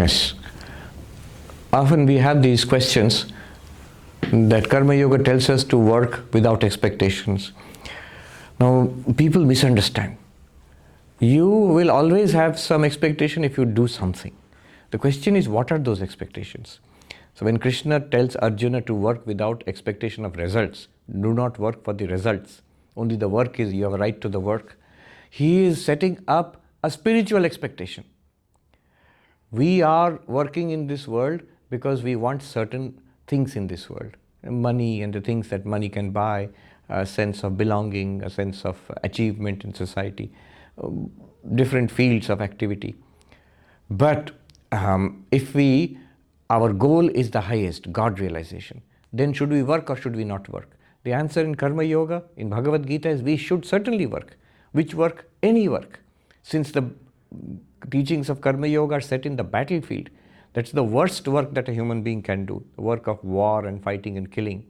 Yes. Often we have these questions that Karma Yoga tells us to work without expectations. Now, people misunderstand. You will always have some expectation if you do something. The question is, what are those expectations? So when Krishna tells Arjuna to work without expectation of results, do not work for the results. Only the work is, you have a right to the work. He is setting up a spiritual expectation. We are working in this world because we want certain things in this world. Money and the things that money can buy, a sense of belonging, a sense of achievement in society, different fields of activity. But if our goal is the highest, God realization, then should we work or should we not work? The answer in Karma Yoga, in Bhagavad Gita, is we should certainly work. Which work? Any work. Since the teachings of Karma Yoga are set in the battlefield, that's the worst work that a human being can do, the work of war and fighting and killing.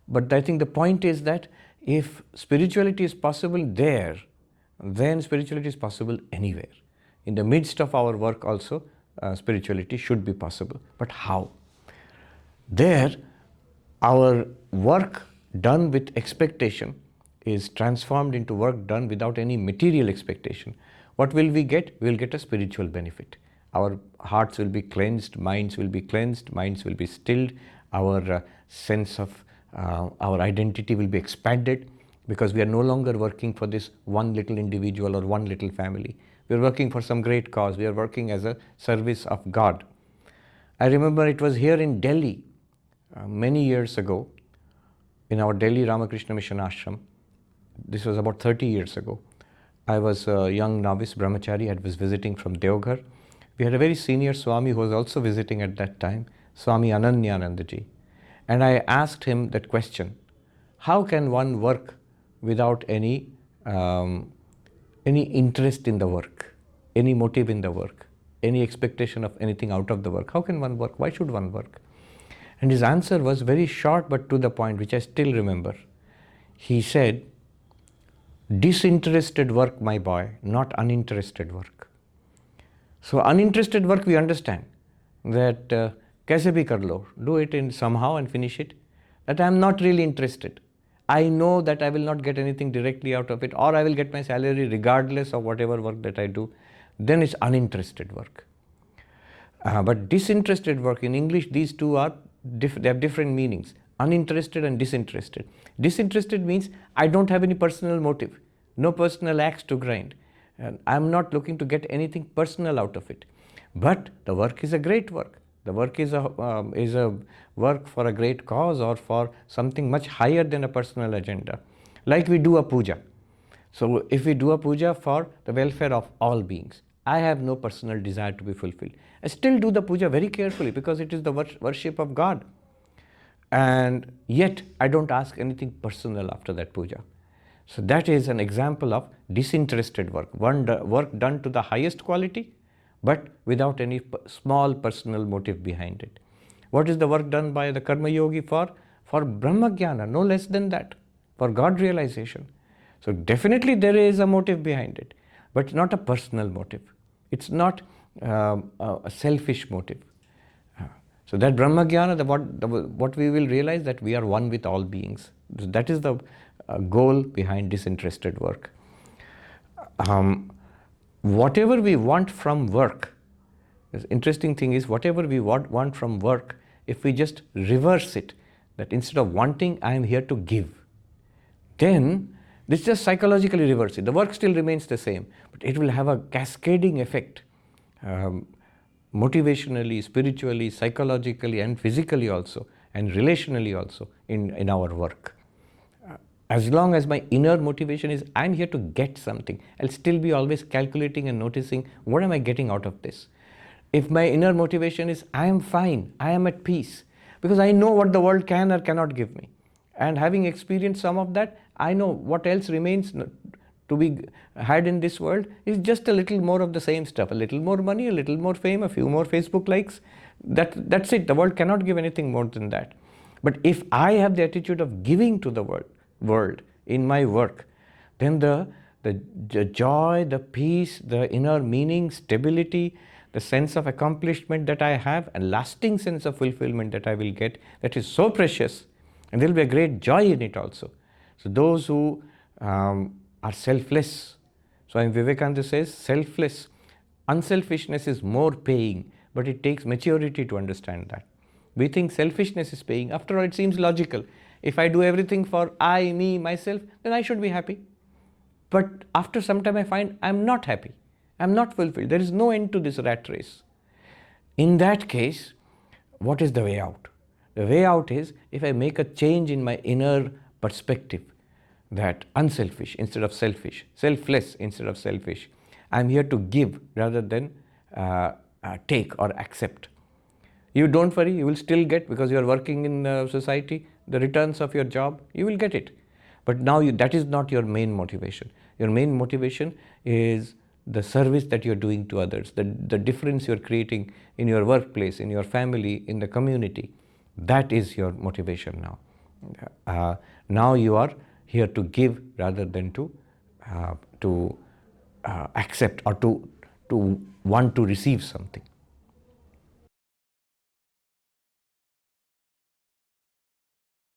But I think the point is that if spirituality is possible there, then spirituality is possible anywhere. In the midst of our work also, spirituality should be possible. But how? There, our work done with expectation is transformed into work done without any material expectation. What will we get? We will get a spiritual benefit. Our hearts will be cleansed, minds will be cleansed, minds will be stilled, our sense of our identity will be expanded, because we are no longer working for this one little individual or one little family. We are working for some great cause. We are working as a service of God. I remember it was here in Delhi many years ago, in our Delhi Ramakrishna Mission Ashram. This was about 30 years ago. I was a young novice brahmachari. I was visiting from Deoghar. We had a very senior Swami who was also visiting at that time, Swami Ananyanandaji. And I asked him that question: how can one work without any interest in the work, any motive in the work, any expectation of anything out of the work? How can one work? Why should one work? And his answer was very short but to the point, which I still remember. He said, disinterested work, my boy, not uninterested work. So uninterested work, we understand that kaise bhi kar lo, do it in somehow and finish it. That I am not really interested. I know that I will not get anything directly out of it, or I will get my salary regardless of whatever work that I do. Then it's uninterested work. But disinterested work, in English, these two are they have different meanings. Uninterested and disinterested. Disinterested means I don't have any personal motive, no personal axe to grind. I'm not looking to get anything personal out of it. But the work is a great work. The work is a work for a great cause or for something much higher than a personal agenda. Like we do a puja. So if we do a puja for the welfare of all beings, I have no personal desire to be fulfilled. I still do the puja very carefully because it is the worship of God. And yet I don't ask anything personal after that puja. So that is an example of disinterested work, work done to the highest quality, but without any small personal motive behind it. What is the work done by the Karma Yogi for? For Brahma Jnana, no less than that, for God realization. So definitely there is a motive behind it, but not a personal motive. It's not a selfish motive. So that Brahma Jnana, what we will realize, that we are one with all beings. That is the goal behind disinterested work. Whatever we want from work, the interesting thing is, whatever we want from work, if we just reverse it, that instead of wanting, I am here to give, then this just psychologically reverse it. The work still remains the same, but it will have a cascading effect, motivationally, spiritually, psychologically, and physically also, and relationally also in our work. As long as my inner motivation is, I'm here to get something, I'll still be always calculating and noticing, what am I getting out of this? If my inner motivation is, I am fine, I am at peace, because I know what the world can or cannot give me. And having experienced some of that, I know what else remains to be had in this world is just a little more of the same stuff, a little more money, a little more fame, a few more Facebook likes. That's it. The world cannot give anything more than that. But if I have the attitude of giving to the world in my work, then the joy, the peace, the inner meaning, stability, the sense of accomplishment that I have, a lasting sense of fulfillment that I will get, that is so precious, and there will be a great joy in it also. So those who are selfless, Swami Vivekananda says selfless, unselfishness is more paying, but it takes maturity to understand that. We think selfishness is paying. After all, it seems logical. If I do everything for I, me, myself, then I should be happy. But after some time I find I'm not happy. I'm not fulfilled. There is no end to this rat race. In that case, what is the way out? The way out is if I make a change in my inner perspective, that unselfish instead of selfish, selfless instead of selfish. I'm here to give rather than take or accept. You don't worry, you will still get, because you are working in society, the returns of your job, you will get it. But now that is not your main motivation. Your main motivation is the service that you're doing to others, the difference you're creating in your workplace, in your family, in the community. That is your motivation now. Now you are here to give rather than to accept or to want to receive something.